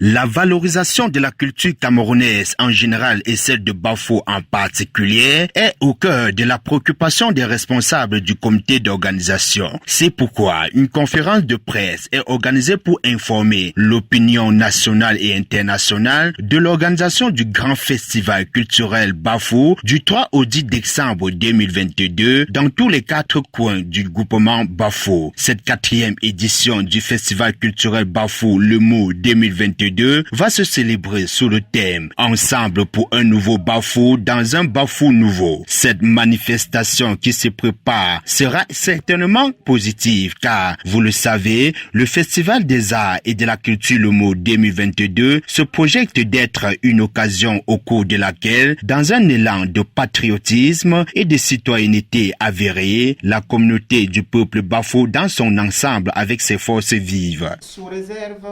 La valorisation de la culture camerounaise en général et celle de Bafou en particulier est au cœur de la préoccupation des responsables du comité d'organisation. C'est pourquoi une conférence de presse est organisée pour informer l'opinion nationale et internationale de l'organisation du grand festival culturel Bafou du 3 au 10 décembre 2022 dans tous les 4 coins du groupement Bafou. Cette 4e édition du festival culturel Bafou Le Mot 2022 va se célébrer sous le thème Ensemble pour un nouveau Bafou dans un Bafou nouveau. Cette manifestation qui se prépare sera certainement positive car, vous le savez, le Festival des Arts et de la Culture Le Mot 2022 se projette d'être une occasion au cours de laquelle, dans un élan de patriotisme et de citoyenneté avérée, la communauté du peuple Bafou dans son ensemble avec ses forces vives. Sous réserve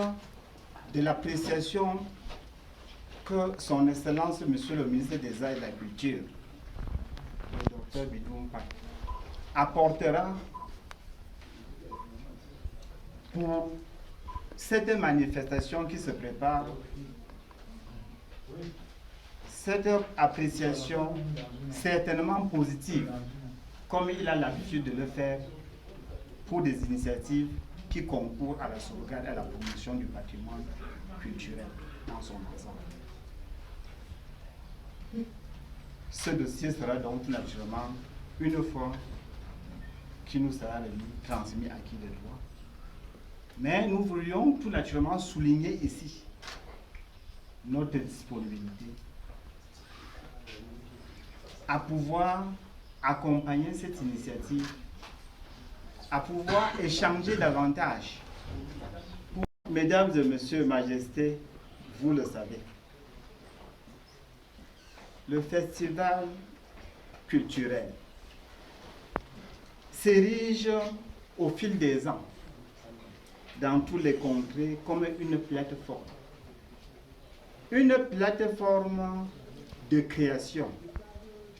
de l'appréciation que son Excellence Monsieur le ministre des Arts et de la Culture, le docteur Bidoumpa, apportera pour cette manifestation qui se prépare, cette appréciation certainement positive, comme il a l'habitude de le faire pour des initiatives qui concourent à la sauvegarde et à la promotion du patrimoine culturel dans son ensemble. Ce dossier sera donc naturellement, une fois qu'il nous sera transmis à qui de droit. Mais nous voulions tout naturellement souligner ici notre disponibilité à pouvoir accompagner cette initiative, à pouvoir échanger davantage. Mesdames et messieurs, Majesté, vous le savez, le festival culturel s'érige au fil des ans dans tous les contrées comme une plateforme. Une plateforme de création,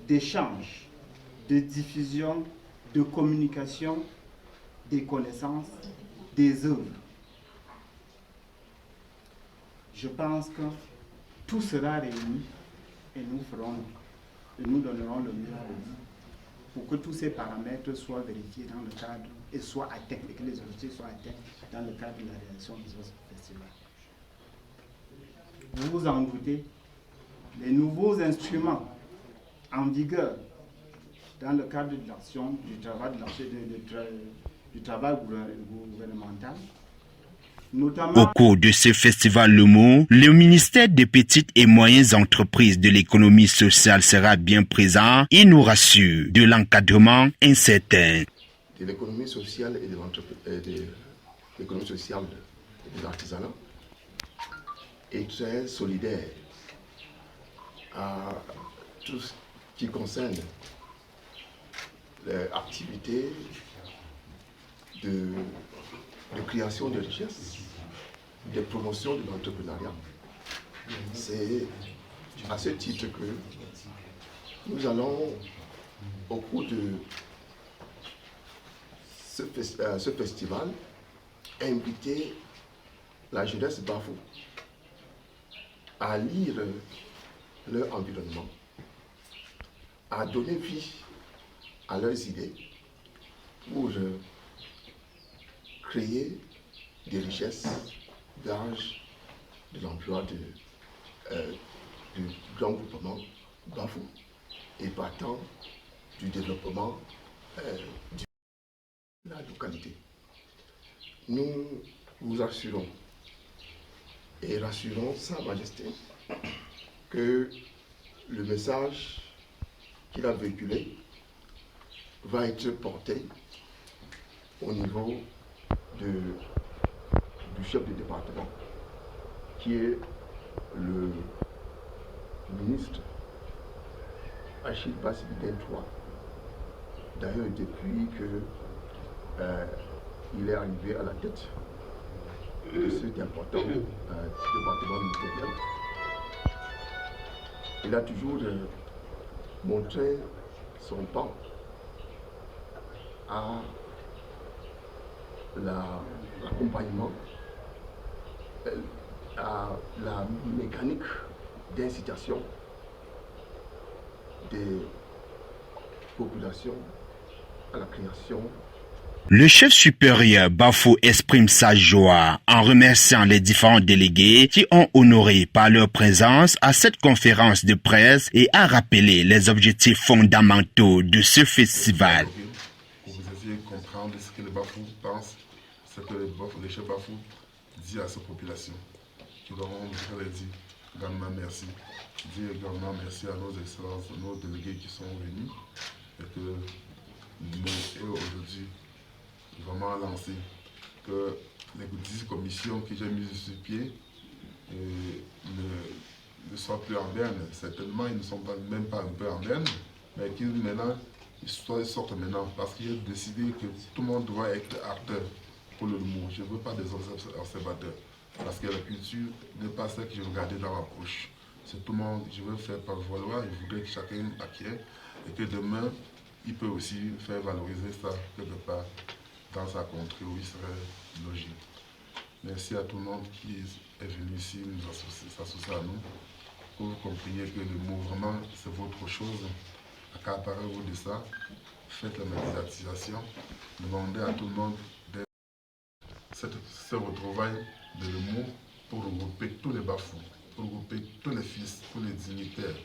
d'échange, de diffusion, de communication, des connaissances, des œuvres. Je pense que tout sera réuni et nous donnerons le mieux pour que tous ces paramètres soient vérifiés dans le cadre et soient atteints, et que les objectifs soient atteints dans le cadre de la réalisation de ce festival. Vous vous en doutez, les nouveaux instruments en vigueur dans le cadre de l'action, du travail gouvernemental. Au cours de ce festival Le Mot, le ministère des Petites et Moyennes Entreprises de l'économie sociale sera bien présent et nous rassure de l'encadrement incertain. De l'économie sociale et de l'économie sociale et de l'artisanat est très solidaire à tout ce qui concerne l'activité de création de richesses, de promotion de l'entrepreneuriat. C'est à ce titre que nous allons, au cours de ce festival, inviter la jeunesse Bafou à lire leur environnement, à donner vie à leurs idées pour créer des richesses, gage de l'emploi du grand groupement Bafou et partant du développement de la localité. Nous vous assurons et rassurons Sa Majesté que le message qu'il a véhiculé va être porté au niveau du chef du département, qui est le ministre Achille Bassibiden III. D'ailleurs, depuis qu'il est arrivé à la tête de cet important département ministériel, il a toujours montré son pas à l'accompagnement à la mécanique d'incitation des populations à la création. Le chef supérieur Bafou exprime sa joie en remerciant les différents délégués qui ont honoré par leur présence à cette conférence de presse et a rappelé les objectifs fondamentaux de ce festival. Pour vous essayer de comprendre ce que le Bafou pense, ce que le chef Bafou dit à sa population. Qui leur dit également merci. Dit également merci à nos excellences, nos délégués qui sont venus et que nous, aujourd'hui, vraiment lancé que les 10 commissions que j'ai mises sur pied ne soient plus en berne. Certainement, ils ne sont même pas un peu en berne, mais qu'ils maintenant, ils sortent maintenant parce qu'il a décidé que tout le monde doit être acteur pour le mot. Je ne veux pas des observateurs parce que la culture n'est pas celle que je veux garder dans ma poche. C'est tout le monde, je veux faire par valoir, je voudrais que chacun acquiert et que demain, il peut aussi faire valoriser ça quelque part dans sa contrée où il serait logé. Merci à tout le monde qui est venu ici s'associer à nous. Que vous compreniez que le mot vraiment c'est votre chose. Accaparez-vous de ça. Faites la médiatisation. Demandez à tout le monde d'être ce retrouvailles de le mot pour regrouper tous les bafous, pour regrouper tous les fils, tous les dignitaires,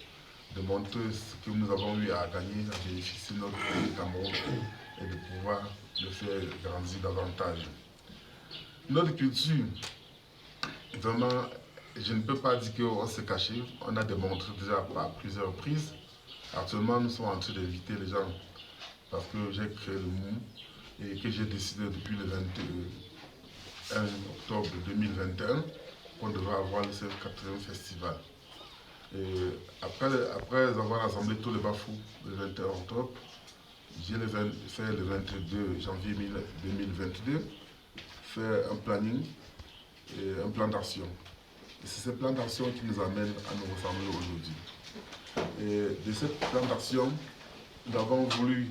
de montrer ce que nous avons eu à gagner, à bénéficier de notre pays Cameroun et de pouvoir le faire grandir davantage. Notre culture, vraiment, je ne peux pas dire qu'on s'est caché, on a démontré déjà par plusieurs reprises. Actuellement, nous sommes en train d'éviter les gens parce que j'ai créé le MOU et que j'ai décidé depuis le 21 octobre 2021 qu'on devrait avoir le 4e festival. Et après avoir rassemblé tous les bafous le 21 octobre, j'ai fait le 22 janvier 2022, faire un planning et un plan d'action. Et c'est ce plan d'action qui nous amène à nous rassembler aujourd'hui. Et de ce plan d'action, nous avons voulu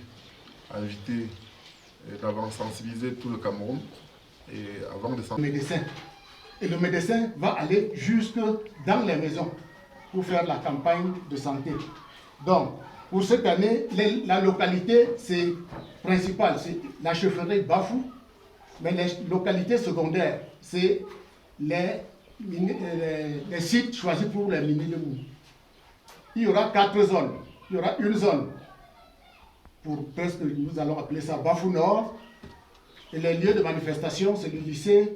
inviter et d'avoir sensibilisé tout le Cameroun. Et avant de médecin. Et le médecin va aller jusque dans les maisons pour faire la campagne de santé. Donc, pour cette année, la localité principale, c'est la chefferie Bafou, mais les localités secondaires, c'est les sites choisis pour les mines de mou. Il y aura 4 zones. Il y aura une zone pour presque, nous allons appeler ça Bafou Nord. Et les lieux de manifestation, c'est le lycée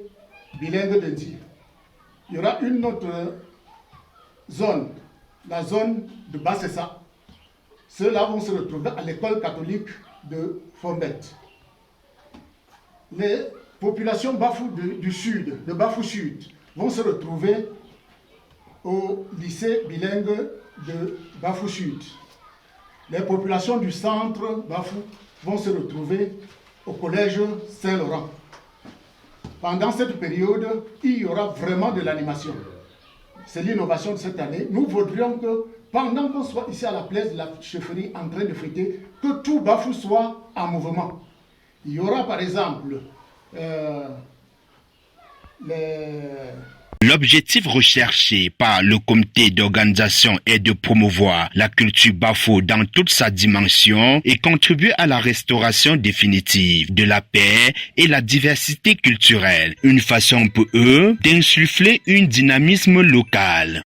bilingue de Ndi. Il y aura une autre zone, la zone de Bassessa. Ceux-là vont se retrouver à l'école catholique de Fombet. Les populations Bafou du sud, de Bafou Sud, vont se retrouver au lycée bilingue de Bafou Sud. Les populations du centre Bafou vont se retrouver au collège Saint-Laurent. Pendant cette période, il y aura vraiment de l'animation. C'est l'innovation de cette année. Nous voudrions que, pendant qu'on soit ici à la place de la chefferie en train de fêter, que tout Bafou soit en mouvement. Il y aura par exemple L'objectif recherché par le comité d'organisation est de promouvoir la culture bafou dans toute sa dimension et contribuer à la restauration définitive de la paix et la diversité culturelle. Une façon pour eux d'insuffler un dynamisme local.